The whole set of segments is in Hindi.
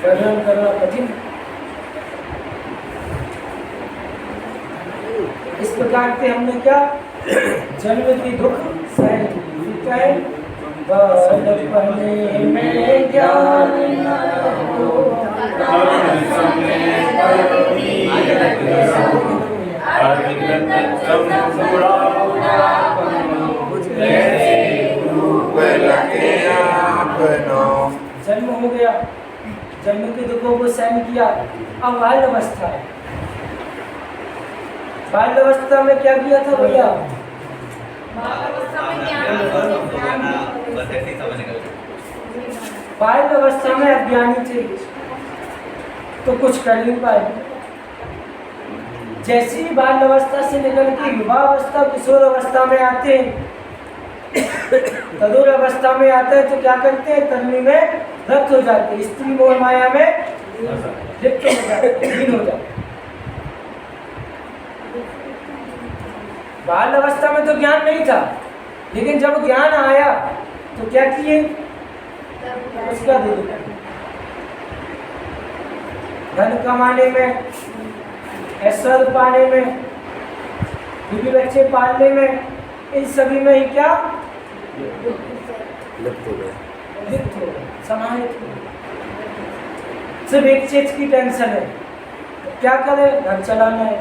वर्णन करना कठिन। इस प्रकार के हमने क्या जन्म की दुख सहन की, बचपने में ज्ञान न हो, जन्म हो गया, जन्म के दुखों को सहन किया। अब बाल अवस्था है, बाल अवस्था में क्या किया था भैया? बाल अवस्था में अज्ञानी थे तो कुछ कर नहीं पाए। जैसी बाल अवस्था से निकल के युवा अवस्था किशोर अवस्था में आते हैं, तरुण अवस्था में आते हैं तो क्या करते हैं? तन्वी में रक्त हो जाते हैं, स्त्री मोह माया में लिप्त हो जाते हैं, लीन हो जाते हैं। बाल अवस्था में तो ज्ञान नहीं था, लेकिन जब ज्ञान आया तो क्या किए? उसका धन कमाने में, ऐश्वर्य पाने में, बीवी बच्चे पालने में, इन सभी में ही क्या लिप्त हो गए, समाहित हो गए। सिर्फ एक चीज की टेंशन है, क्या करें? घर चलाना है।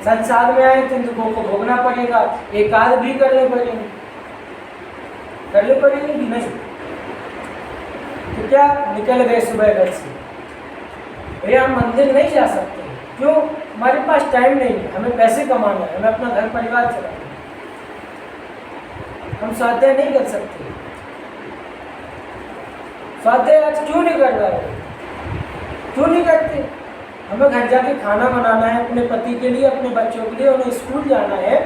संसार में आए तो इन दुखों को भोगना पड़ेगा, एक आध भी करने पड़ेंगे, करने पड़ेंगे कि नहीं? तो क्या निकल गए सुबह घर से, भैया हम मंदिर नहीं जा सकते, क्यों? हमारे पास टाइम नहीं है, हमें पैसे कमाना है, हमें अपना घर परिवार चलाना है, हम स्वाध्याय नहीं कर सकते। स्वाध्याय आज क्यों नहीं कर रहे? क्यों नहीं करते? हमें घर जाके खाना बनाना है अपने पति के लिए, अपने बच्चों के लिए, उन्हें स्कूल जाना है,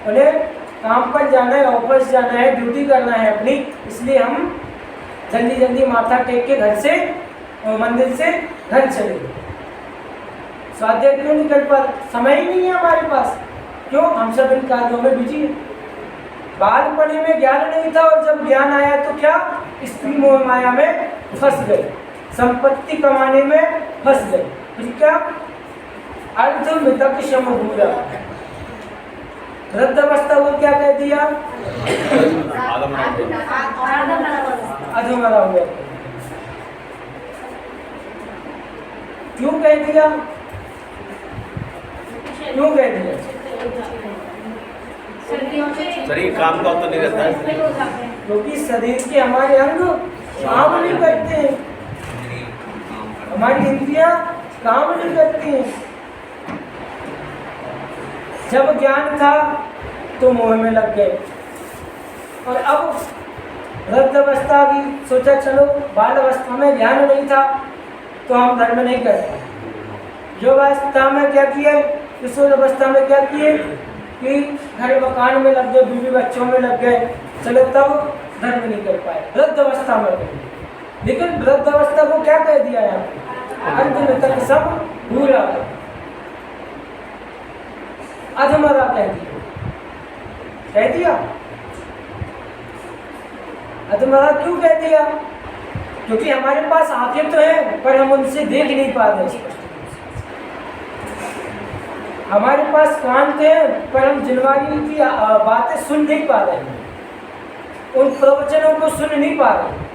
उन्हें काम पर जाना है, ऑफिस जाना है, ड्यूटी करना है अपनी, इसलिए हम जल्दी जल्दी माथा टेक के घर से मंदिर से घर चले गए। स्वाध्याय क्यों नहीं कर पा? समय ही नहीं है हमारे पास, क्यों? हम सब इन कार्यों में बिजी हैं। बालपने में ज्ञान नहीं था और जब ज्ञान आया तो क्या? स्त्री मोह माया में फंस गए, संपत्ति कमाने में फंस गए। फिर क्या? अर्ध मृतक शमभूरा, वृद्ध अवस्था को क्या कह दिया? अधमरा हुआ। क्यों कह दिया? क्यों कह दिया? शरीर काम का तो नहीं रहता है, क्योंकि शरीर के हमारे अंग काम नहीं करते हैं, हमारी इंद्रियां काम नहीं करती हैं। जब ज्ञान था तो मोह में लग गए, और अब वृद्ध अवस्था की सोचा, चलो बाल अवस्था में ज्ञान नहीं था तो हम धर्म नहीं करते। युवा अवस्था में क्या किए? किशोर अवस्था में क्या किए? कि घर मकान में लग गए, बीवी बच्चों में लग गए, चलो तब धर्म नहीं कर पाए। वृद्ध अवस्था में गए, लेकिन वृद्ध अवस्था को क्या कह दिया यहाँ पे? अंत में तक सब भूला, अधमरा कह दिया। कह दिया अधमरा क्यों कह दिया? क्योंकि हमारे पास आंखें तो हैं पर हम उनसे देख नहीं पा रहे, हमारे पास कान थे पर हम जिनवारी की बातें सुन नहीं पा रहे, उन प्रवचनों को सुन नहीं पा रहे।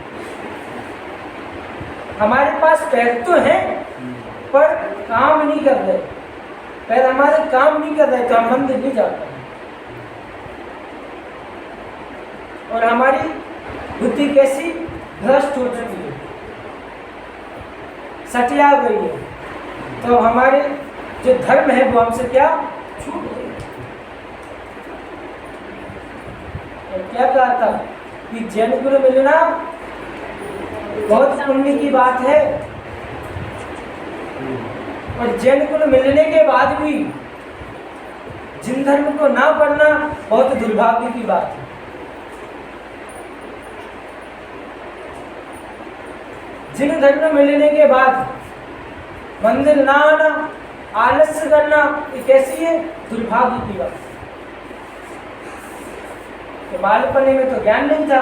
हमारे पास पैर तो हैं पर काम नहीं कर रहे, पैर हमारे काम नहीं कर रहे तो हम मंदिर नहीं जा पाए। और हमारी बुद्धि कैसी भ्रष्ट हो चुकी है, सटिया गई है, तो हमारे जो धर्म है वो हमसे क्या छूट गए। क्या कहा था कि जैन गुरु मिलना बहुत पुण्य की बात है, और जैन गुरु मिलने के बाद भी जिन धर्म को ना पढ़ना बहुत दुर्भाग्य की बात है। जिन धर्म मिलने के बाद मंदिर ना आना, आलस्य करना, ये कैसी है? दुर्भाग्य की बात। तो बालपने में तो ज्ञान नहीं था,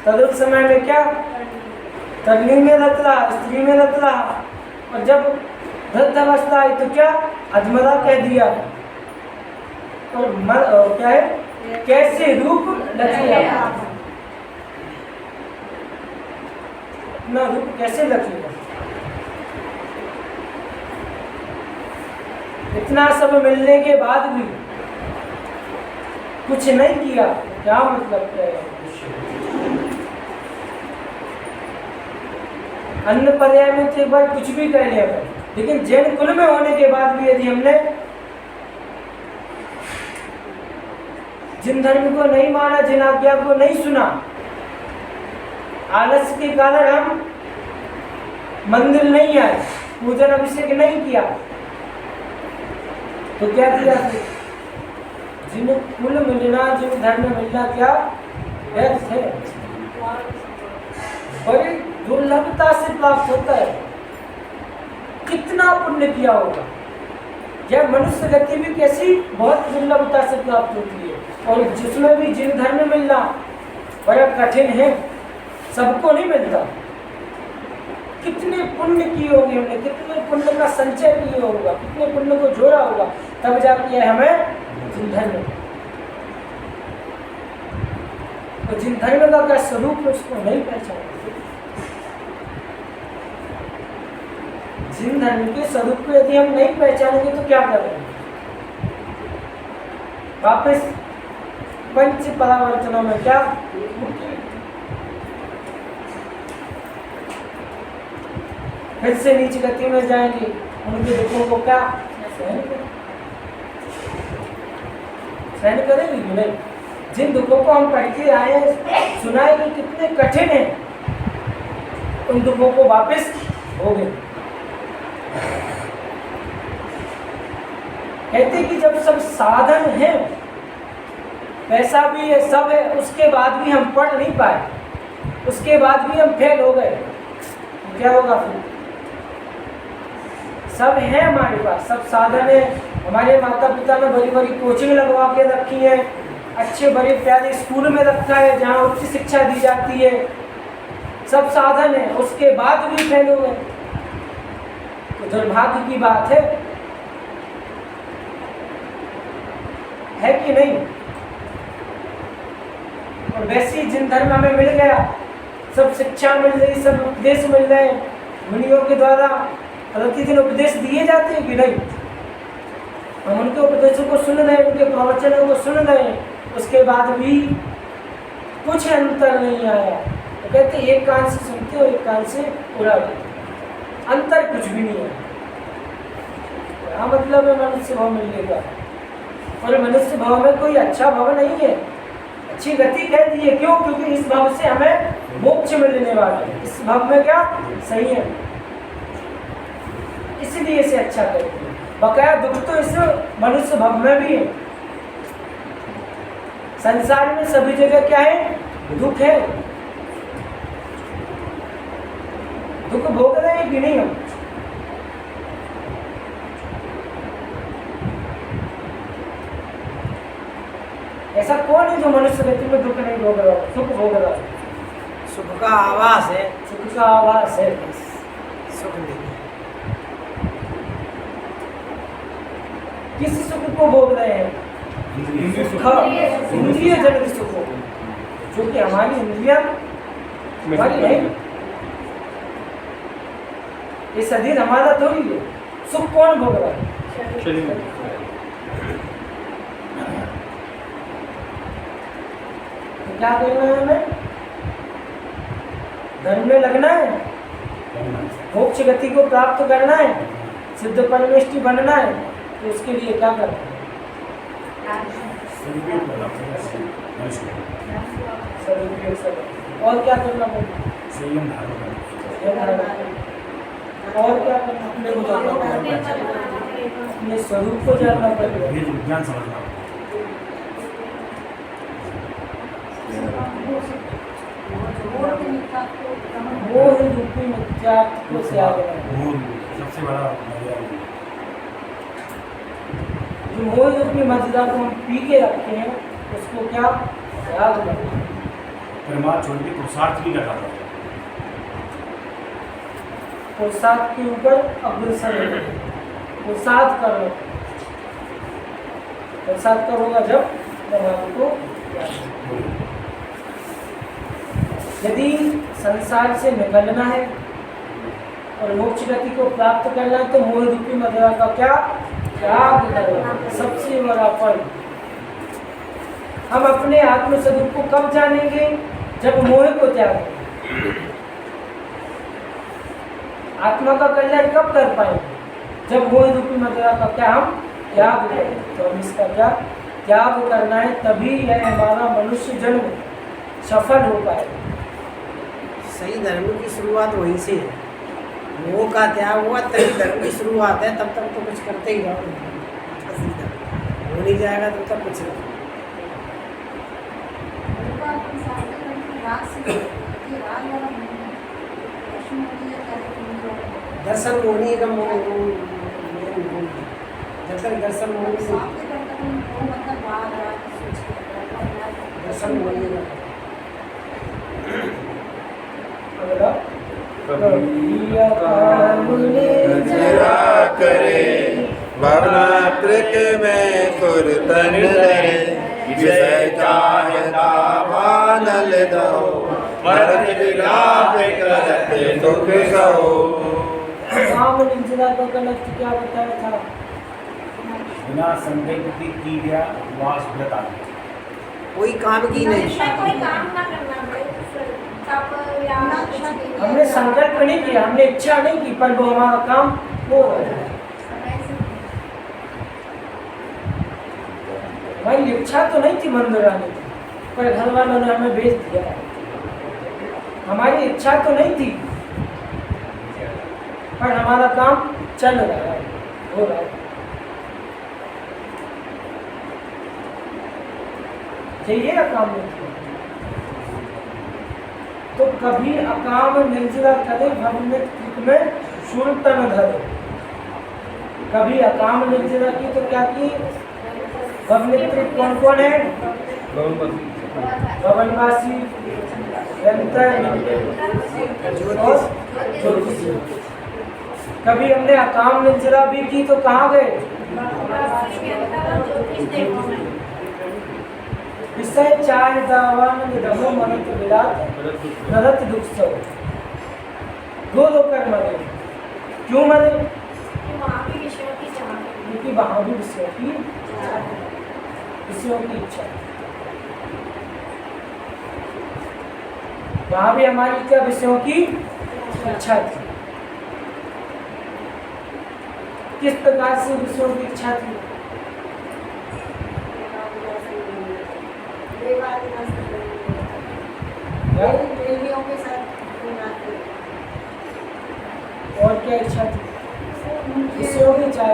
तदुत समय में क्या तरनी में रत रहा, स्त्री में रत रहा, और जब वृद्ध अवस्था आई तो क्या अधमरा कह दिया। और क्या है, कैसे रूप लचेगा, अपना रूप कैसे लचेगा। इतना सब मिलने के बाद भी कुछ नहीं किया, क्या मतलब क्या है। अन्य पर्याय में तो एक बार कुछ भी कह लिया, लेकिन जैन कुल में होने के बाद भी यदि हमने जिन धर्म को नहीं माना, जिन आज्ञा को नहीं सुना, आलस्य के कारण हम मंदिर नहीं आए, पूजन अभिषेक नहीं किया, तो क्या किया फिर? जिन कुल मिलना, जिन धर्म मिलना क्या व्यर्थ है, बड़ी दुर्लभता से प्राप्त होता है। कितना पुण्य किया होगा, यह मनुष्य गति भी कैसी बहुत दुर्लभता से प्राप्त होती है, और जिसमें भी जिन धर्म मिलना बड़ा कठिन है, सबको नहीं मिलता। कितने पुण्य किए होंगे हमने, कितने पुण्य का संचय किए होगा, कितने पुण्य को जोड़ा होगा, तब जाके हमें जिन धर्म, तो जिन धर्म का क्या स्वरूप है उसको नहीं पहचाना। जिन धर्म के स्वरूप को यदि हम नहीं पहचानेंगे तो क्या करेंगे? वापस पंच परावर्तनों में क्या फिर से नीच गति में जाएंगे, उनके दुखों को क्या सहन करेंगे कि नहीं? जिन दुखों को हम पढ़ के आए हैं, सुना है कि कितने कठिन हैं, उन दुखों को वापस हो गए। कहते कि जब सब साधन है, पैसा भी है, सब है, उसके बाद भी हम पढ़ नहीं पाए, उसके बाद भी हम फेल हो गए, तो क्या होगा फिर? सब है हमारे पास, सब साधन है, हमारे माता पिता ने बड़ी बड़ी कोचिंग लगवा के रखी है, अच्छे बड़े प्यारे स्कूल में रखा है जहाँ उच्च शिक्षा दी जाती है, सब साधन है, उसके बाद भी फेल हो गए, तो दुर्भाग्य की बात है कि नहीं? और वैसे ही जिन धर्म हमें मिल गया, सब शिक्षा मिल रही, सब उपदेश मिल रहे, मुनियों के द्वारा प्रतिदिन उपदेश दिए जाते हैं कि नहीं? हम उनके उपदेशों को सुन रहे हैं, उनके प्रवचनों को सुन रहे हैं, उसके बाद भी कुछ अंतर नहीं आया। तो कहते एक कान से सुनते हो, एक कान से उड़ा देते, अंतर कुछ भी नहीं है। क्या मतलब है मनुष्य भाव मिलने का? और मनुष्य भाव में कोई अच्छा भाव नहीं है, अच्छी गति कह दी है। क्यों? क्योंकि इस भाव से हमें मोक्ष मिलने वाला है, इस भाव में क्या सही है, इसलिए इसे अच्छा कहते हैं। बकाया दुख तो इस मनुष्य भाव में भी है। संसार में सभी जगह क्या है? दुख है। दुख भोग रहे हैं कि नहीं हम? ऐसा कौन है जो मनुष्य गति में दुख नहीं भोग रहा, सुख भोग रहा? सुख का आवास है, सुख का आवास है, सुख नहीं। किस सुख को भोग रहे हैं? इंद्रिय जनित सुख को, जो कि हमारी इंद्रिया हमारी नहीं, ये शरीर हमारा थोड़ी है। सुख कौन भोग रहा है? तो क्या करना है हमें? धर्म में लगना है, मोक्ष गति को प्राप्त करना है, सिद्ध परमेष्टि बनना है, तो उसके लिए क्या करना है? और क्या करना पड़ेगा? और क्या करना? अपने को जानना पड़ेगा, अपने स्वरूप को जानना पड़ेगा, विज्ञान समझना। वो ही रूपी मिथ्यात्व को त्याग रहे। सबसे बड़ा जो मोह रूपी मदिरा को हम पी के रखे हैं, उसको क्या त्याग रहे। परिवार छोड़ के पुरुषार्थ भी करना पड़ता है। पुरुषार्थ के ऊपर अग्रसर हो, पुरुषार्थ करो। पुरुषार्थ करोगा जब आपको यदि संसार से निकलना है और मोक्ष गति को प्राप्त करना है तो मोह रूपी मदिरा का क्या त्याग करो, सबसे बड़ा फल। हम अपने आत्म स्वरूप को कब जानेंगे? जब मोह को त्यागेंगे। आत्मा का कल्याण कब कर पाएंगे? जब मोह रूपी मदिरा का क्या हम त्याग करें। तो हम इसका क्या त्याग करना है, तभी यह हमारा मनुष्य जन्म सफल हो पाएगा। सही धर्म की शुरुआत वहीं से है। मोह का त्याग हुआ तभी धर्म की शुरुआत है, तब तक तो कुछ करते ही रहो। असली धर्म हो नहीं जाएगा तब तक कुछ नहीं। दर्शन होनी का मोह, जब तक दर्शन होनी दर्शन होनी का जरा करे भवनात्रिक में कुरतन धरे विषय चाहे दावानल दो मरत विलाप करते दुख सहो। काम निंदा का गलत क्या बताया था? बिना संदेह की गया वास व्रत आदि। कोई काम की नहीं। कोई काम ना करना पड़े, तप या हमने संकल्प नहीं किया, हमने इच्छा नहीं की, पर वो हमारा काम हो रहा है। हमारी इच्छा तो नहीं थी मंदिर आने की, पर घर वालों ने हमें भेज दिया। हमारी इच्छा तो नहीं थी, पर हमारा काम चल रहा है, हो रहा है। चाहिए ना काम नहीं किया तो कभी अकाम निर्जरा करे भवनित में शूलता न धरे। कभी अकाम निर्जरा की तो क्या की? भवनित्र कौन कौन है? भवनवासी, यंत्र और ज्योतिषी। कभी हमने अकाम निर्जरा भी की तो कहाँ गए? विषय चार दावान निधमो मरत विलात नरत दुख सो। दो कर मरे। क्यों मरे? क्योंकि वहां भी विषयों की इच्छा, वहां भी हमारी क्या विषयों की इच्छा थी। किस प्रकार से विषयों की इच्छा थी? और क्या इच्छा थी? विषयों की चाह।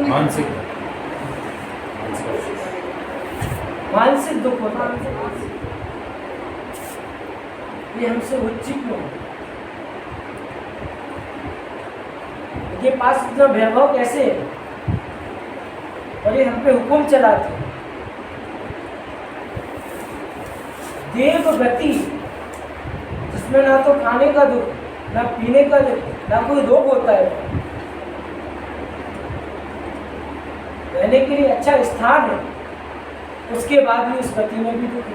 मानसिक मानसिक दुख होता है। ये हमसे उच्च क्यों? ये पास इतना वैभव कैसे है? और ये हम पे हुक्म चलाते हैं। देव गति जिसमें ना तो खाने का दुख, ना पीने का दुख, ना कोई रोग होता है, रहने के लिए अच्छा स्थान है, उसके बाद भी उस गति में भी दुख है।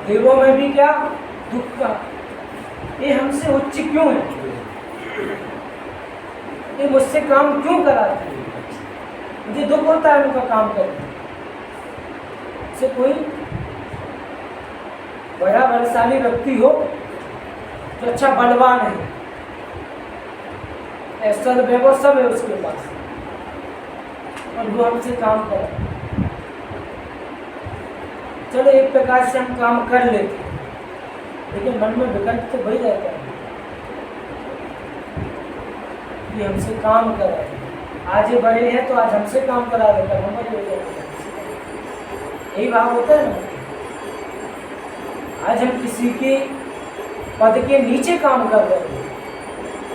देवों में भी क्या दुख का? ये हमसे उच्च क्यों है? ये मुझसे काम क्यों कराते हैं? मुझे दुख होता है उनका काम करने से। कोई बड़ा बलशाली व्यक्ति हो जो अच्छा बलवान है, ऐसा वैभव सब है उसके पास, और वो हमसे काम करे। चलो एक प्रकार से हम काम कर लेते हैं, लेकिन मन में विकल्प तो वही रहता है कि हमसे काम करा। आज ये बड़े हैं तो आज हमसे काम करा देता, हम बड़े हो जाएंगे। यही भाव होता है ना। आज हम किसी के पद के नीचे काम कर रहे हैं,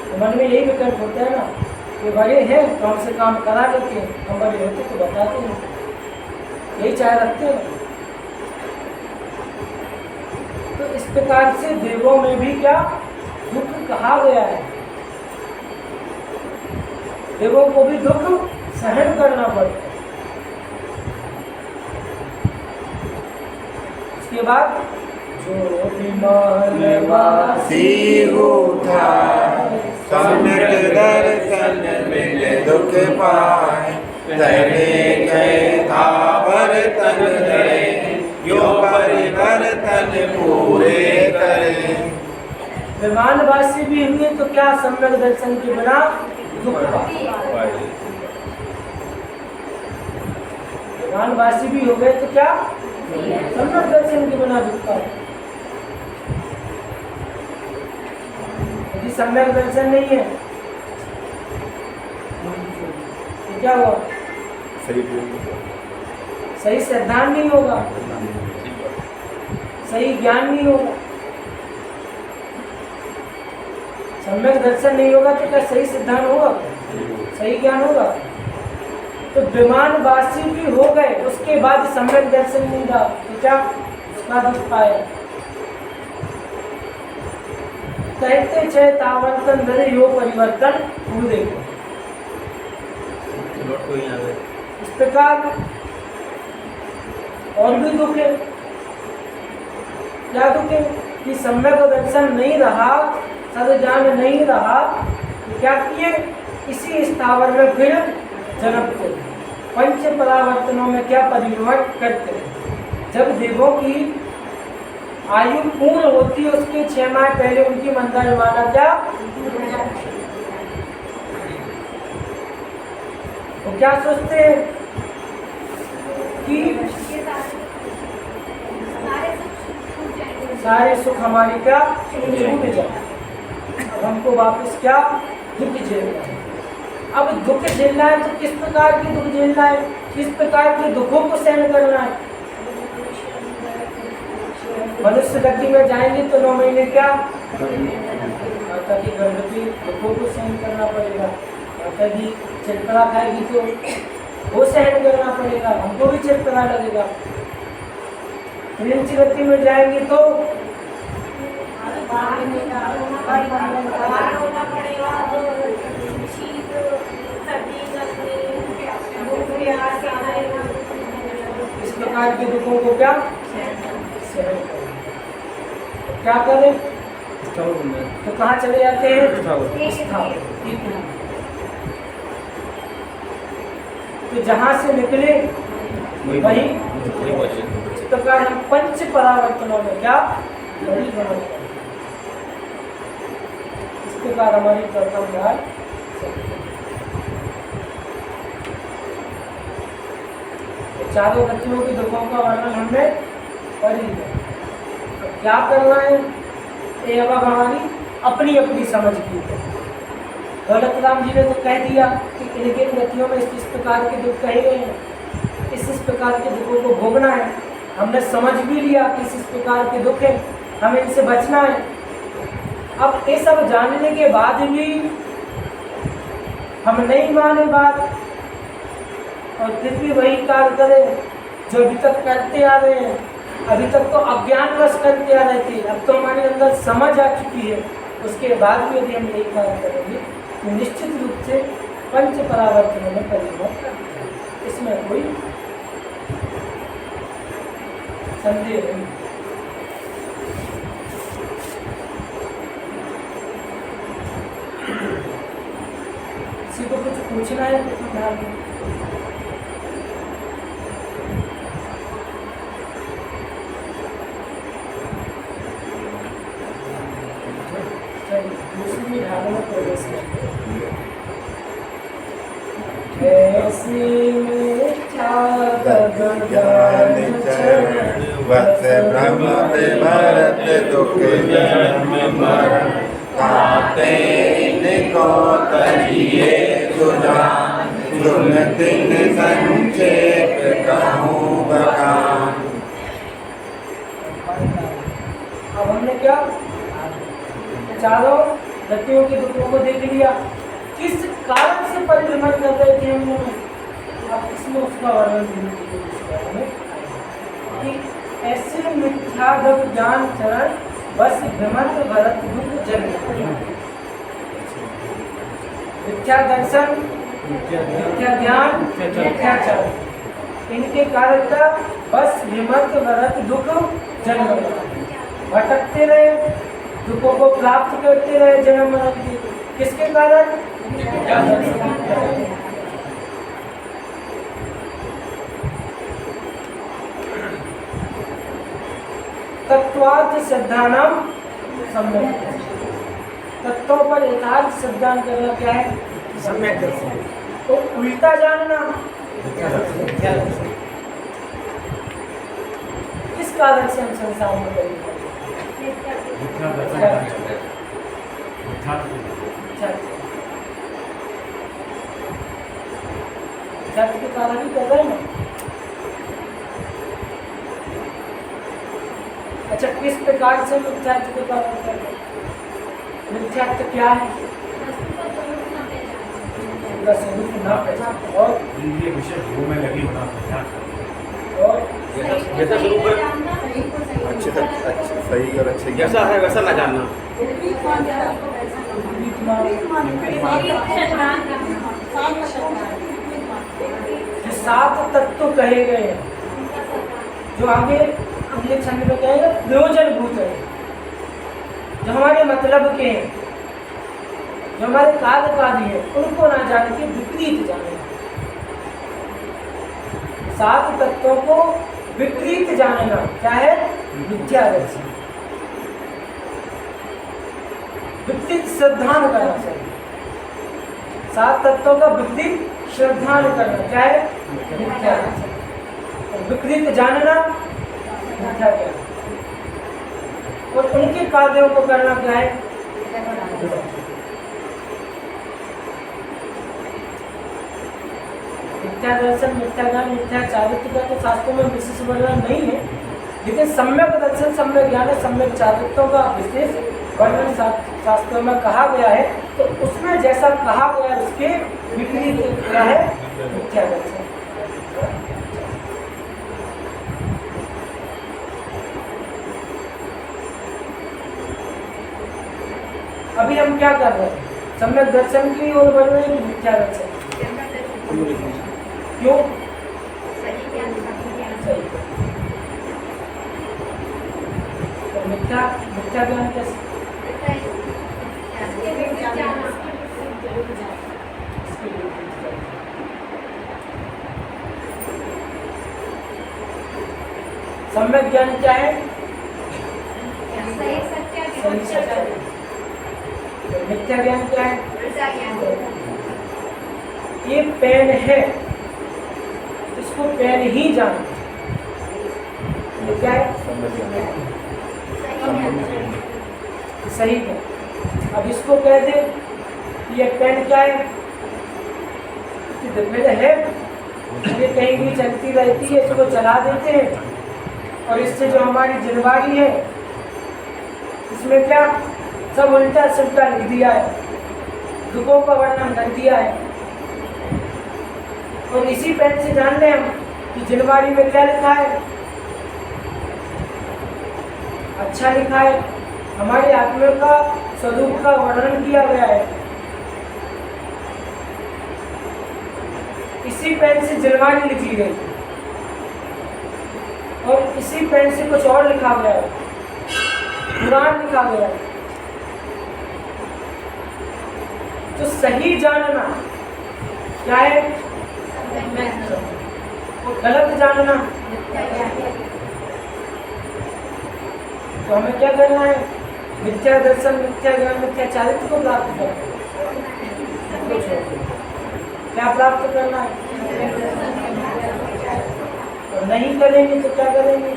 तो मन में यही विकल्प होता है ना कि बड़े हैं तो हमसे काम करा लेते हैं, हम बड़े होते तो बताते हैं, यही चाह रखते हैं। तो इस प्रकार से देवों में भी क्या दुख कहा गया है, देवों को भी दुख सहन करना पड़ता है। उसके बाद जो विमान वासी उठा सम्यक दर्शन मिले दुख पाए, तने गए थावर तन धरे, यो परिवर्तन पूरे करे। विमानवासी भी हुए तो क्या सम्यक दर्शन के बिना दुख पाए, विमानवासी भी हो गए तो क्या सम्यक दर्शन के बिना दुख पाए। यदि सम्यक दर्शन नहीं है तो क्या हुआ, सही सिद्धांत नहीं होगा, सही ज्ञान नहीं होगा। सम्यक दर्शन नहीं होगा तो क्या सही सिद्धांत होगा, सही ज्ञान होगा। तो विमानवासी भी हो गए उसके बाद सम्यक दर्शन नहीं रहा तो क्या उसका दुख पाए। कहते छे तावर्तन धरे यो परिवर्तन पूरे। इस प्रकार और भी दुख है, क्या दुख है कि सम्यक दर्शन नहीं रहा, सद्ज्ञान नहीं रहा, तो क्या किए इसी स्थावर में फिर जन्मते, पंच परावर्तनों में क्या परिवर्तन करते हैं। जब देवों की आयु पूर्ण होती है उसके 6 माह पहले उनकी मंदायमाना क्या तो क्या सोचते हैं कि सारे सुख हमारे क्या छूट जाए, अब हमको वापस क्या दुख झेलना है। अब दुख झेलना है तो किस प्रकार के दुख झेलना है, किस प्रकार के दुखों को सहन करना है। मनुष्य गति में जाएंगे तो 9 महीने क्या माता की गर्भवती दुखों को सहन करना पड़ेगा, माता की चिरपरा खाएगी तो वो सहन करना पड़ेगा, हमको भी चिरपरा लगेगा। ऋंच गति में जाएंगे तो इस प्रकार के दुखों को क्या सहन करें। क्या करें तो कहाँ चले जाते हैं, तो जहाँ से निकले वही। इस प्रकार हम पंच परावर्तनों में क्या वही गमन करें। इस प्रकार हमारी प्रथम बार चारों गतियों के दुखों का वर्णन हमने कर ही लिया। अब क्या करना है ये अब हमारी अपनी अपनी समझ की है। दौलत राम जी ने तो कह दिया कि इनके गतियों में इस प्रकार के दुख कहे गए हैं, इस प्रकार के दुखों को भोगना है। हमने समझ भी लिया कि इस प्रकार के दुख है, हमें इनसे बचना है। अब ये सब जानने के बाद भी हम नहीं माने बात और फिर भी वही कार्य करें जो अभी तक करते आ रहे हैं। अभी तक तो अज्ञानवश करते आ रहे थे, अब तो हमारे अंदर समझ आ चुकी है। उसके बाद भी यदि हम यही कार्य करेंगे तो निश्चित रूप से पंच परावर्तनों में परिवर्तन, इसमें कोई संदेह नहीं। किसी को कुछ पूछना है कुछ ध्यान में? दूसरी ध्यान में प्रवेश करते हैं। ऐसी वत्स ब्रह्म विभरत दुख जन्म मरण, ताते इनको तजिए सुजान, सुन तिन संक्षेप कहूँ बखान। अब हमने क्या चारों रतियों के दुखों को देख लिया, किस कारण से परिभ्रमण कर रहे थे हम लोग, अब इसमें उसका वर्णन कीजिए इस बारे में कि ऐसे मिथ्यादव ज्ञान चरण बस भ्रमंत भरत दुख जन। मिथ्या दर्शन, मिथ्या ज्ञान, मिथ्याचरण, इनके कारण का बस भ्रमंत भरत दुख जन्म लेगा। भटकते रहे, दुखों को प्राप्त करते रहे जन्म मरण के, किसके कारण? तत्वार्थ श्रद्धानाम सम्यक, तत्वों पर यथार्थ श्रद्धान करना क्या है? सम्यक दर्शन, तो उल्टा जानना। मिथ्या दर्शन। किस कारण से हम संसार में बने? मिथ्या दर्शन, मिथ्या छठ के कारण ही कर रहे हैं ना। अच्छा, किस प्रकार से मिथ्यात्व के कारण कर रहे हैं? मिथ्यात्व क्या है? उसका स्वरूप ना पहचान और इंद्रिय विषय भोग में लगी होना मिथ्या। और जैसा स्वरूप है, अच्छे से अच्छे सही और अच्छे जैसा है वैसा न जानना। जो 7 तत्व कहे गए हैं, जो आगे अगले छंद में कहेंगे प्रयोजनभूत है, जो हमारे मतलब के हैं, जो हमारे कार्यकारी है, उनको ना जान के विपरीत जाने। 7 तत्वों को विपरीत जानना क्या है? मिथ्या दर्शन। विपरीत श्रद्धान करना चाहिए। 7 तत्वों का विपरीत श्रद्धान करना क्या है? मिथ्या दर्शन। और विपरीत जानना मिथ्या ज्ञान, और उनके कार्यों को करना क्या है? मिथ्या दर्शन, मिथ्या ज्ञान, मिथ्या चारित्र का तो शास्त्रों में विशेष वर्णन नहीं है, लेकिन सम्यक दर्शन, सम्यक ज्ञान, सम्यक चारित्रों का विशेष वर्णन शास्त्रों में कहा गया है। तो उसमें जैसा कहा गया है उसके विपरीत क्या है? मिथ्या दर्शन। अभी हम क्या कर रहे हैं? सम्यक दर्शन की ओर बढ़ रहे हैं कि मिथ्या दर्शन? क्यों? सही। तो मिथ्या ज्ञान कैसे? सम्यक ज्ञान क्या है? सही सच्चा। तो मिथ्या ज्ञान क्या है? ये पेन है, इसको पेन ही जान, ये क्या है? सही है। अब इसको कह दे ये पेन क्या है? मेरे है, ये कहीं भी चलती रहती है, इसको चला देते हैं, और इससे जो हमारी जिनवारी है इसमें क्या सब उल्टा सुल्टा लिख दिया है, दुखों का वर्णन कर दिया है। और इसी पेन से जान लें हम कि जिनवारी में क्या लिखा है? अच्छा लिखा है, हमारे आत्मा का स्वरूप का वर्णन किया गया है। इसी पेन से जिनवारी लिखी गई, और इसी पेन से कुछ और लिखा गया है, पुराण लिखा गया है। तो सही जानना क्या है? गलत जानना। तो हमें क्या करना है? मिथ्या दर्शन, मिथ्या ज्ञान, मिथ्या चारित्र को प्राप्त करना है। क्या प्राप्त करना है? और नहीं करेंगे तो क्या करेंगे?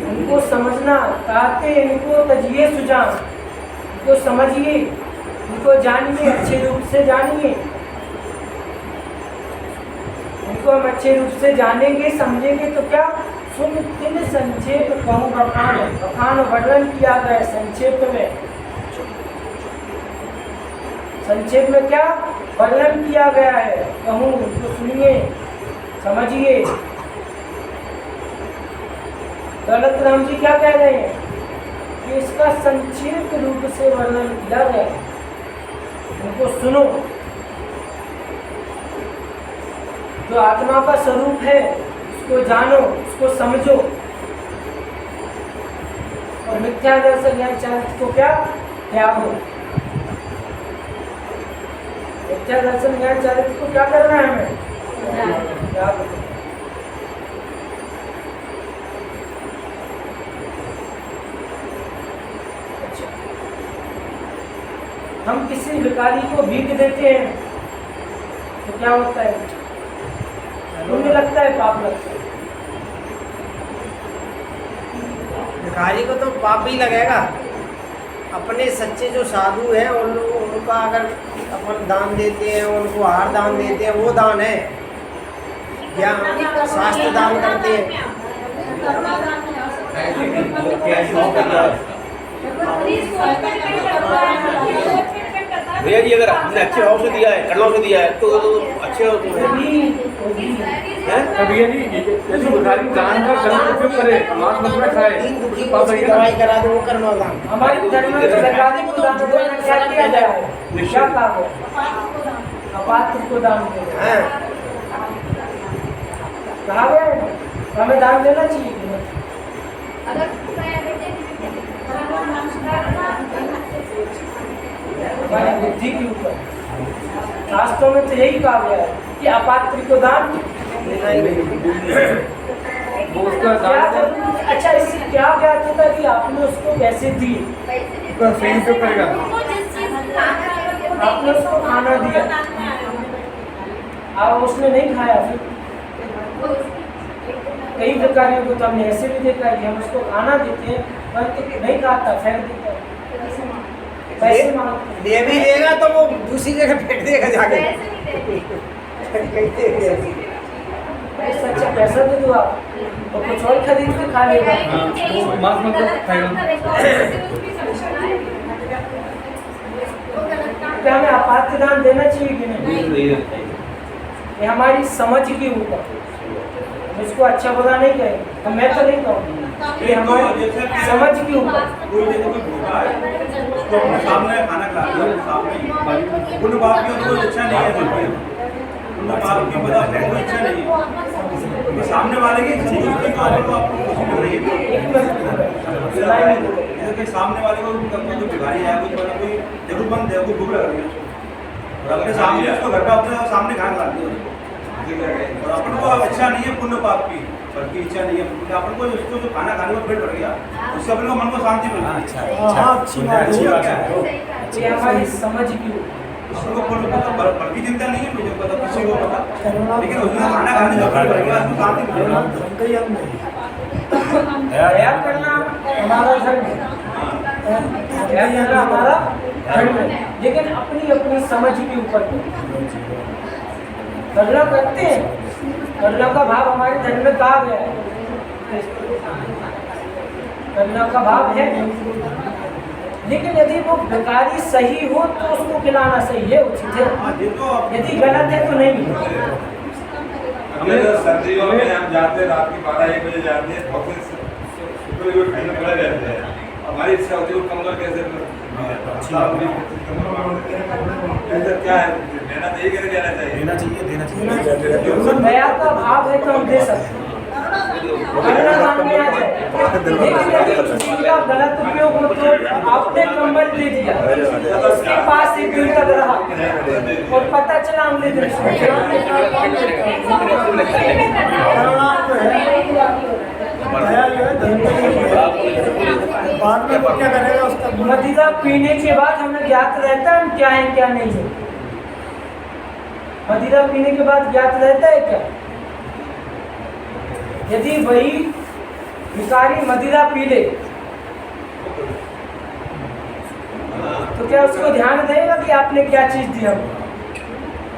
इनको समझना, कहते इनको तजिए सुजान, इनको समझिए, इनको जानिए, अच्छे रूप से जानिए। इनको हम अच्छे रूप से जानेंगे, समझेंगे तो क्या सुन तिन संक्षेप कहूँ बखान, बखान वर्णन किया गया संक्षेप में। संक्षेप में क्या वर्णन किया गया है, कहूँ तो सुनिए समझिए। दौलत राम जी क्या कह रहे हैं कि इसका संक्षिप्त रूप से वर्णन किया गया है, उनको सुनो। जो आत्मा का स्वरूप है उसको जानो, उसको समझो, और मिथ्या दर्शन ज्ञान चारित्र को क्या त्यागो। मिथ्या दर्शन ज्ञान चारित्र को क्या करना है हमें, त्यागो। अच्छा, हम किसी भिखारी को भीख देते हैं तो क्या होता है, पुण्य लगता है पाप लगता है? भिखारी को तो पाप ही लगेगा। अपने सच्चे जो साधु हैं उनका अगर अपन दान देते हैं, उनको हार दान देते हैं, वो दान है। या शास्त्र दान करते हैं। भैया जी अगर हमने अच्छे भाव से दिया है, करुणा से दिया है तो अच्छे भैया जी जैसे भिखारी दान का कर्म उपयोग करे, मांस मछली खाए, तीन दुखी को उसकी दवाई करा दो, वो कर्म दान। हमारे धर्म में भिखारी को दान देना क्या किया गया है, क्या कहा है, अपात्र को दान देना हाँ। कहा गया है ना, हमें दान देना चाहिए कि नहीं? हमारी बुद्धि के ऊपर शास्त्रों में तो यही कहा गया है कि अपात्र को दान देना ही नहीं। वो उसका क्या दान जरूरी- अच्छा, इससे क्या ज्ञात होता है कि आपने उसको पैसे दिए, उसका सही उपयोग करेगा। आपने उसको खाना दिया और उसने नहीं खाया, फिर कई भिखारियों को तो हमने ऐसे भी देखा है कि हम उसको खाना देते हैं परंतु नहीं खाता, फेंक देता है, पैसे मांगते हैं। दे भी देगा तो वो दूसरी जगह फेंक देगा जाके। पैसा, अच्छा पैसा दे दो आप और कुछ और खरीद के खा लेगा। मांस मछली खाएगा। क्या हमें अपात्र दान देना चाहिए कि नहीं? ये हमारी समझ के ऊपर, हम इसको अच्छा बुरा नहीं कहेंगे, हम मैं तो नहीं कहूँगी, ये हमारी समझ के ऊपर। कोई जैसे कोई भूखा है उसको अपने सामने खाना खिला दिया, सामने उन बाप की कोई इच्छा नहीं है, उन बाप की बता कोई इच्छा नहीं है, तो सामने वाले की इच्छा नहीं है तो आपको खुशी मिल रही है। जैसे सामने वाले को कोई भिखारी है, कोई मतलब कोई जरूरतमंद है, कोई भूख लग रही है और अपने सामने उसको घर पे अपने सामने खाना खिला दिया और अपन को इच्छा नहीं है पुण्य पाप की, बल्कि इच्छा नहीं है क्योंकि अपन को उसको जो खाना खाने में पेट भर गया उससे अपन को मन को शांति मिल रही है। हाँ, अच्छी बात है, ये हमारी समझ की ऊपर। उसको पुण्य पता फल की चिंता नहीं है, मुझे पता किसी को पता, लेकिन उसने खाना खाने में पेट भर गया उसको शांति मिल रही है। दया करना हमारा धर्म है, दया करना हमारा धर्म है, लेकिन अपनी अपनी समझ के ऊपर करुणा करते हैं। करुणा का भाव हमारे धर्म में कहा गया है, करुणा का भाव है, लेकिन यदि वो भिखारी सही हो तो उसको खिलाना सही है, उचित है। यदि गलत है तो नहीं। हमें तो सर्दियों में हम जाते हैं, रात की 12-1 बजे जाते हैं, ऑफिस सुबह खाने पड़ा रहते हैं, हमारी इच्छा होती है वो कमर कैसे क्या है देना चाहिए कि नहीं देना चाहिए? देना चाहिए, देना चाहिए। दया का भाव है तो हम दे सकते हैं, करुणा मांगने आ जाए। लेकिन यदि किसी का गलत उपयोग हो तो आपने कंबल दे दिया, उसके पास एक दिन तक रहा और पता चला हमने मदिरा पीने के बाद हमें ज्ञात रहता है हम क्या है क्या नहीं है। मदिरा पीने के बाद ज्ञात रहता है क्या? यदि वही भिखारी मदिरा पी ले तो क्या उसको ध्यान देगा कि आपने क्या चीज दी हमको?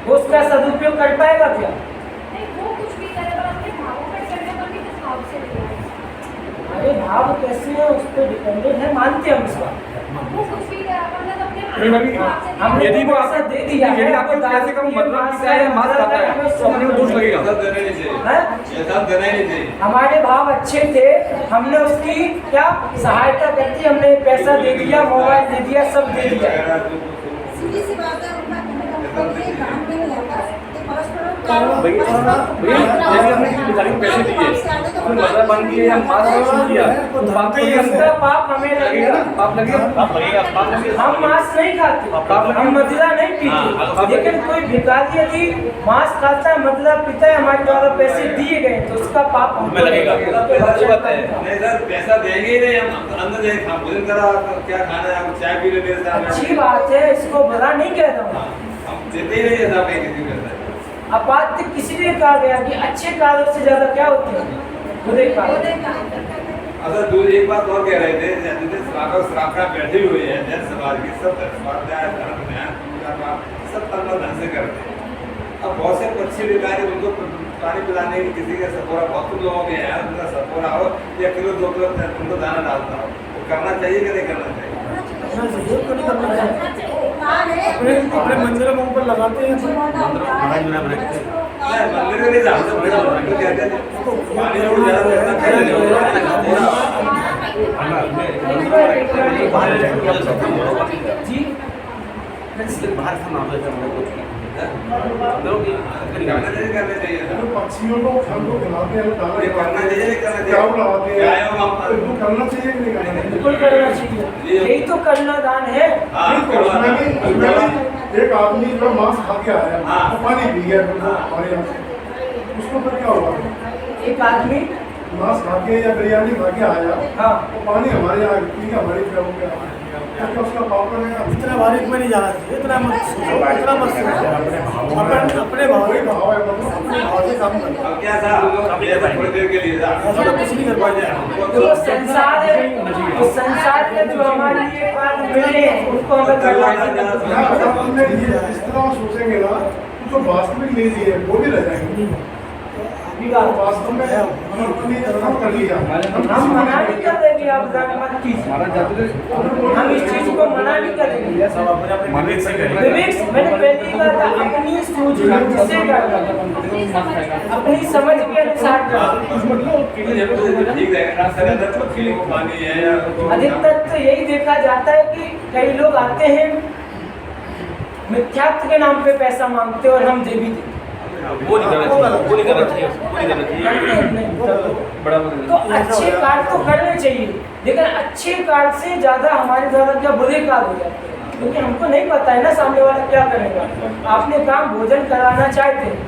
वो उसका सदुपयोग कर पाएगा क्या? नहीं, वो कुछ भी करे पर अपने भावों पर चढ़ने पर भी किस भाव से दिया है। हमारे भाव कैसे हैं उस पर डिपेंडेंट है, मानते हैं हम इस बात। वो कुछ भी अपन ने अपने हमने यदि वो पैसा दे दिया यदि है, आपको आपको पैसे का दारू मतलब मांस क्या है, मांस खाता है, हमें तो अपने को दोष लगेगा। ऐसा देना ही नहीं चाहिए, हैं? ऐसा देना ही नहीं चाहिए। हमारे भाव अच्छे थे, हमने उसकी क्या सहायता कर दी, हमने पैसा दे दिया, मोबाइल दे दिया, सब दे दिया। सीधी सी बात है, उनका कहने का मतलब ये काम में नहीं आता, ये परस्पर भैया जैसे हमने किसी भिखारी को पैसे दिए, उसने मतलब बंद किए या मांस नहीं दिया, तो पाप तो ये उसका पाप हमें लगेगा। पाप लगेगा, पाप लगेगा, पाप लगेगा। हम मांस नहीं खाते, हम मदिरा नहीं पीते, लेकिन कोई भिखारी यदि मांस खाता है, मदिरा पीता है, हमारे द्वारा पैसे दिए गए तो उसका पाप हमें लगेगा। अच्छी बात है। नहीं सर, पैसा देंगे ही नहीं, हम अंदर जाके खा भोजन करा, क्या खाना है, आप चाय पी ले मेरे साथ। अच्छी बात है, इसको बुरा नहीं कह रहा हूँ। हम देते ही नहीं, ऐसा नहीं किसी को करता है। अपात्र किसी ने कहा गया कि अच्छे कार्यों से ज्यादा क्या होते हैं, बुरे कार्य। अगर दूर एक बात और कह रहे थे, जैसे श्रावका बैठे हुए हैं, जैन समाज के सब स्वाध्याय धर्म न्याय पूजा पाठ सब कर्म ढंग से करते हैं। अब बहुत से पक्षी विकारी उनको पानी पिलाने की किसी का सपोरा, बहुत लोगों के हैं उनका सपोरा हो या किलो 2 किलो उनको दाना डालता हो, वो करना चाहिए कि नहीं करना चाहिए? अपने मंदिरों में ऊपर लगाते हैं नहीं, मंदिर में नहीं जाते, उनको कहते हैं पानी जरूर ज्यादा करना जी बाहर से मामले से हम लोग कुछ करना चाहिए था। पक्षियों को फल को खिलाते हैं, दाना ये करना चाहिए, नहीं करना क्या चाहिए? लगाते हैं, गायों का इनको करना चाहिए कि नहीं करना चाहिए? बिल्कुल करना चाहिए, यही तो करना दान है। हाँ, उसमें भी एक आदमी जो मांस खा के आया, हाँ। वो पानी पी गया, हमारे यहाँ से, उसको फिर क्या हुआ? एक आदमी मांस खा के या बिरयानी खा के आया, हाँ वो पानी हमारे यहाँ पी के हमारी फिर हो गया, तो क्या उसका पाप करेगा? इतना बारीक में नहीं जाना चाहिए, इतना मत सोचो, इतना मत सोचो। अपने भाव वही भाव है, मतलब अपने भाव से काम करना। अब क्या था, ये तो थोड़ी देर के लिए था। ऐसा तो कुछ नहीं कर पाएंगे। जो संसार है, उस संसार के जो हमारे लिए कार्य मिले हैं, उनको हमें करना चाहिए। क्या अगर हमने ये इस तरह सोचेंगे ना, जो वास्तविक ले लिए वो भी रह जाएंगे। वास्तव में हम अपनी तरफ कर लिया, हम मना नहीं कर देंगे, आप जान मत कीजिए, हम इस चीज को मना नहीं करेंगे। विवेक से मैंने पहले ही कहा था, अपनी सूझ से करना, अपनी समझ के अनुसार करना। ठीक रहेगा, सर अंदर पक्षी को पानी है या अधिकतर तो यही देखा जाता है कि कई लोग आते हैं, मिथ्यात्व के नाम पे पैसा मांगते और हम दे भी देते। वो नहीं करना चाहिए, वो नहीं करना चाहिए, वो नहीं करना चाहिए। बड़ा तो अच्छे कार्य तो करने चाहिए, लेकिन अच्छे कार्य से ज्यादा हमारे द्वारा क्या बुरे कार्य हो जाते हैं, क्योंकि हमको नहीं पता है ना सामने वाला क्या करेगा। आपने काम भोजन कराना चाहते हैं,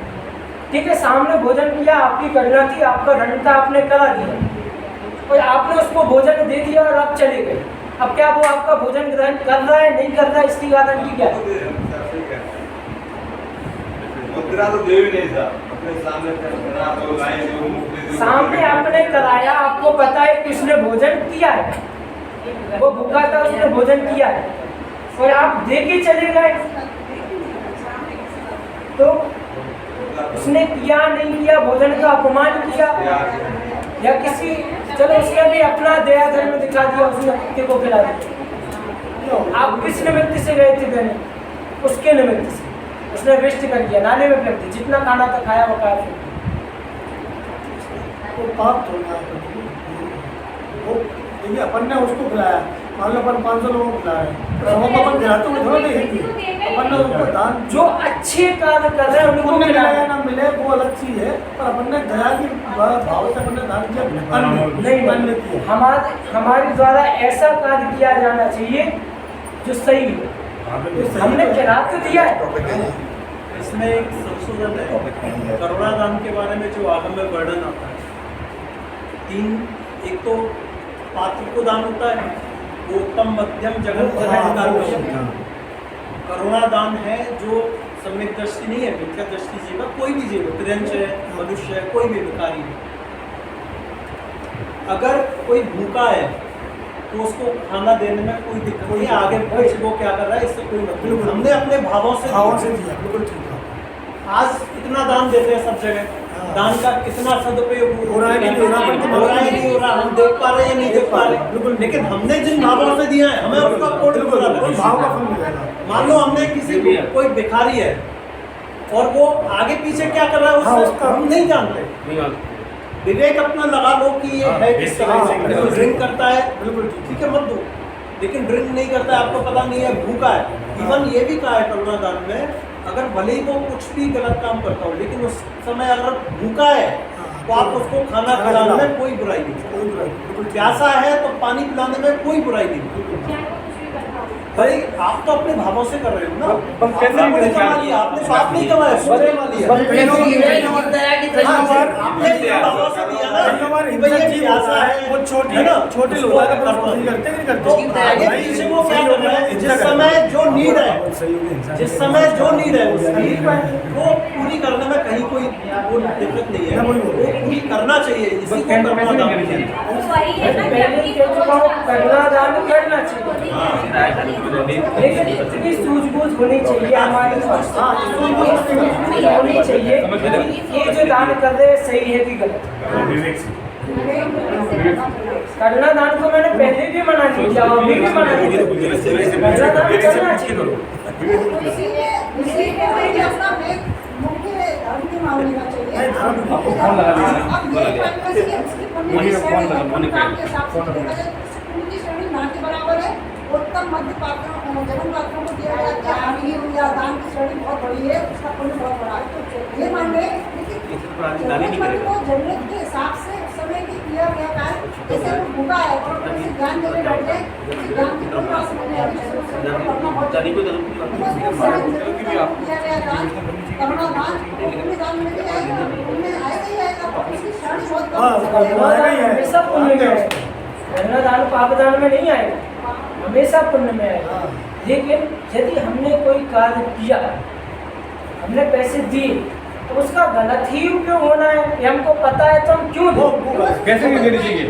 ठीक है, सामने भोजन किया, आपकी करना थी, आपका रण था, आपने करा दिया और आपने उसको भोजन दे दिया और आप चले गए। अब क्या वो आपका भोजन ग्रहण कर रहा है, नहीं कर रहा है, इसकी गारंटी क्या है? मुद्रा तो दे भी नहीं था, अपने सामने बना दो लाइन दो, मुक्ति दो। सामने आपने कराया, आपको पता है कि उसने भोजन किया है, वो भूखा था, उसने भोजन किया है और आप दे के चले गए, तो उसने किया नहीं किया, भोजन का अपमान किया या किसी, चलो उसने भी अपना दया धर्म दिखा दिया, उसने कुत्ते को खिला दिया। आप किस निमित्त से गए थे देने? उसके निमित्त से उसने वेस्ट कर दिया, नाले में फेंक दिया, जितना खाना था खाया वो खाया फेंक वो पाप थोड़ा है। वो देखिए अपन ने उसको खिलाया, मान लो अपन 500 लोगों को खिलाया, तो अपन खिलाते हुए थोड़ा नहीं, अपन ने उसको दान जो अच्छे कार्य कर रहे हैं उनको पुण्य मिला मिले ना मिले वो अलग चीज है, पर अपन ने दया की भाव से अपन ने दान किया, नहीं अन्न किया। हमारे द्वारा ऐसा कार्य किया जाना चाहिए जो सही है। हमने खिला तो दिया है। इसमें एक संशोधन है, करुणा दान के बारे में जो आगम में वर्णन आता है, 3, एक तो पात्र को दान होता है, वो उत्तम मध्यम जगत जनक दान होता है। करुणा दान है जो सम्यक दृष्टि नहीं है, मिथ्या दृष्टि जीव, कोई भी जीव, त्रियंश है, मनुष्य है, कोई भी भिखारी है, अगर कोई भूखा है तो उसको खाना देने में कोई दिक्कत नहीं है, आगे पीछे वो क्या कर रहा है इससे कोई मतलब नहीं। हमने अपने भावों से दिया, बिल्कुल ठीक है। आज इतना दान देते हैं सब जगह, दान का कितना सदुपयोग हो रहा है कि नहीं हो रहा, हो रहा है नहीं हो रहा, हम देख पा रहे हैं नहीं देख पा रहे, बिल्कुल। लेकिन हमने जिन भावों से दिया है हमें उसका कोई भाव का फल मिलेगा। मान लो हमने किसी को कोई भिखारी है और वो आगे पीछे क्या कर रहा है हाँ, उसका उसका- हम नहीं जानते, विवेक अपना लगा लो कि ये है किस तरह से, बिल्कुल। जो ड्रिंक करता है बिल्कुल ठीक है मत दो, लेकिन ड्रिंक नहीं करता है आपको पता नहीं है भूखा है। इवन ये भी कहा है करुणा दान में, अगर भले ही वो कुछ भी गलत काम करता हो लेकिन उस समय अगर भूखा है तो आप उसको खाना खिलाने में कोई बुराई नहीं, प्यासा है तो पानी पिलाने में कोई बुराई नहीं। भाई आप तो अपने भावों से कर रहे हो ना, आपने कमा लिया, आपने पाप नहीं कमाया, पुण्य कमा लिया। आपने भावों से दिया ना कि भाई ये प्यासा है, वो छोटे है ना, छोटे उसको लोग अगर अगर करना नहीं करते नहीं तो आगे करते पीछे वो क्या कर रहा है, जिस समय जो नीड है, जिस समय जो नीड है उसकी वो पूरी करने में कहीं कोई वो दिक्कत नहीं है, वो पूरी करना चाहिए, इसी को करुणा दान कहते हैं। पहले कह चुका हूँ, करुणा दान करना चाहिए, लेकिन इतनी सूझबूझ होनी चाहिए हमारे पास, इतनी सूझबूझ होनी चाहिए ये जो दान कर रहे हैं सही है कि गलत। करुणा दान को मैंने पहले भी मना नहीं किया, अभी भी मना नहीं किया, करुणा दान करना चाहिए। इसी के लिए अपना मुख्य धर्म की मांगने का चाहिए। अब ये प्रैक्टिस है, उसकी पुण्य की श्रेणी है, पुण्य काम के हिसाब से देखा जाए तो पुण्य की श्रेणी ना के बराबर है। उत्तम मध्य पात्रों जन्म पात्रों को दिया गया ज्ञान या दान की श्रेणी बहुत बड़ी है, उसका पुण्य बहुत बड़ा है, तो ये मान रहे लेकिन जरूरतमंद को जरूरत के हिसाब से उस समय की किया गया कार्य, जैसे वो भूखा है और उसे ज्ञान देने बैठ जाए, उसे ज्ञान की कोई आवश्यकता नहीं, पढ़ना बहुत जरूरी है, किया गया दान करुणा दान पुण्य दान में भी आएगा, पुण्य आएगा ही आएगा, उसकी श्रेणी बहुत करुणा दान हमेशा पुण्य में आएगा, करुणा दान पाप दान में नहीं आएगा, हमेशा पुण्य में आएगा। लेकिन यदि हमने कोई कार्य किया, हमने पैसे दिए, तो उसका गलत ही उपयोग होना है, ये हमको पता है तो हम क्यों दें? कैसे नहीं देनी चाहिए,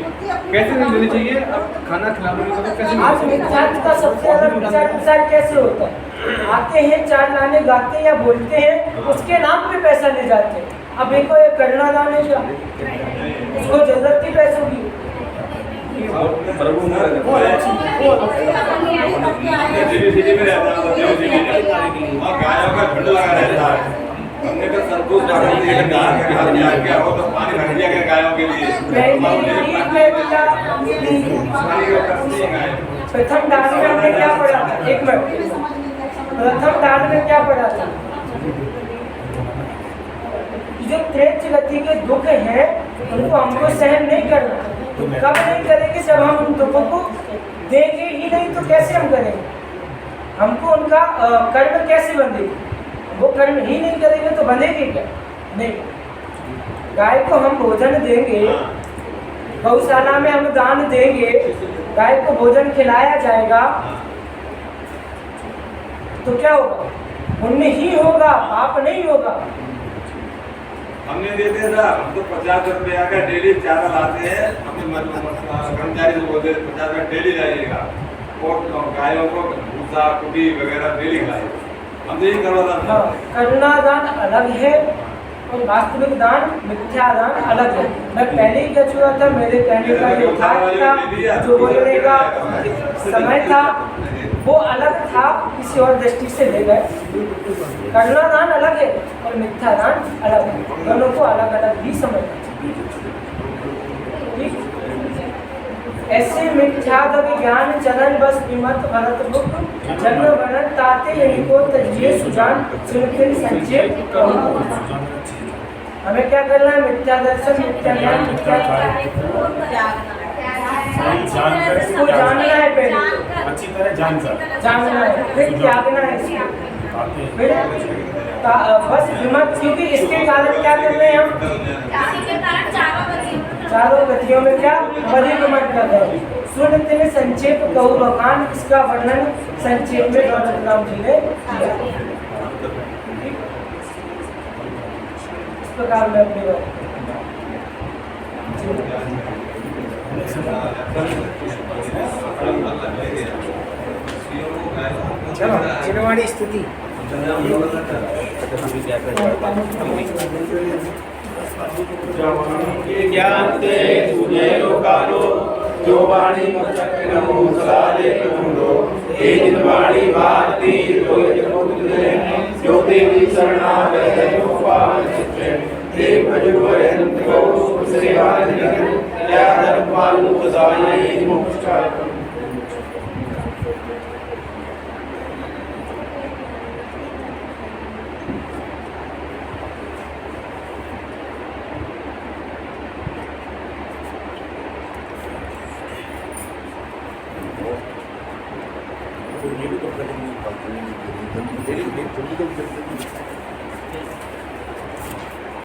कैसे नहीं देनी चाहिए, अब खाना खिलाने के बाद कैसे आज मिथ्यात्व का सबसे ज्यादा विचार प्रसार कैसे होता है? आते हैं चार लाने गाते हैं या बोलते हैं, उसके नाम पे पैसा ले जाते हैं। अब देखो ये करुणा दान है क्या, उसको जरूरत थी पैसों की, गायों का झुंड लगा रहता है, हमने तो संतोष क्या हो तो पानी भर दिया गया गायों के लिए। प्रथम दान में हमने क्या पढ़ा था? एक मिनट, प्रथम दान में क्या पढ़ा था? जो त्रेच गति के दुख है उनको हमको सहन नहीं करना। कब नहीं करेंगे? जब हम उन दुखों को देंगे ही नहीं तो कैसे हम करेंगे? हमको उनका कर्म कैसे बंधेगी? वो कर्म ही नहीं करेंगे तो बंधेगी क्या? नहीं। गाय को हम भोजन देंगे, गौशाला में हम दान देंगे, गाय को भोजन खिलाया जाएगा तो क्या होगा? पुण्य ही होगा, पाप नहीं होगा। हमने देते था, हम तो 50 रुपया का डेली चारा लाते हैं, हमने कर्मचारी को बोलते 50 रुपया डेली लाइएगा और गायों को भूसा कुटी वगैरह डेली खिलाइए। हम यही करवाता। करुणा दान अलग है और वास्तविक दान मिथ्या दान अलग है। मैं पहले ही कह चुका था, मेरे कहने का जो था, जो बोलने का समय था वो अलग था, किसी और दृष्टि से ले गए। करुणा दान अलग है और मिथ्या दान अलग है, दोनों को अलग अलग ही समझना चाहिए। ऐसे मिथ्या ज्ञान चलन बस विमत भरत मुख जन्म वरण ताते इनको तजिए सुजान सुनते संक्षेप। हमें क्या करना है? मिथ्या दर्शन, मिथ्या ज्ञान, मिथ्या इसको जानना है, पहले अच्छी तरह जानना है, फिर त्यागना है इसको, फिर बस विमत। क्योंकि इसके कारण क्या कर रहे हैं हम? चारों गतियों में क्या परिगमन कर रहे हैं। सुनते संक्षेप कहू बखान, इसका वर्णन संक्षेप में दौलत राम जी ने किया। इस प्रकार में अपनी बात चलो चिरवाणी स्तुति। ज्ञान ते तुझे लोकालो जो वाणी मचक्र मूसला दे तुंदो ए जिन वाणी भारती तो जमुद्रे जो देवी शरणागत जो पावन चित्ते देव भजवरन को श्रीवाद निकल या धर्मपालु बसाई मोक्षकार ये भी तो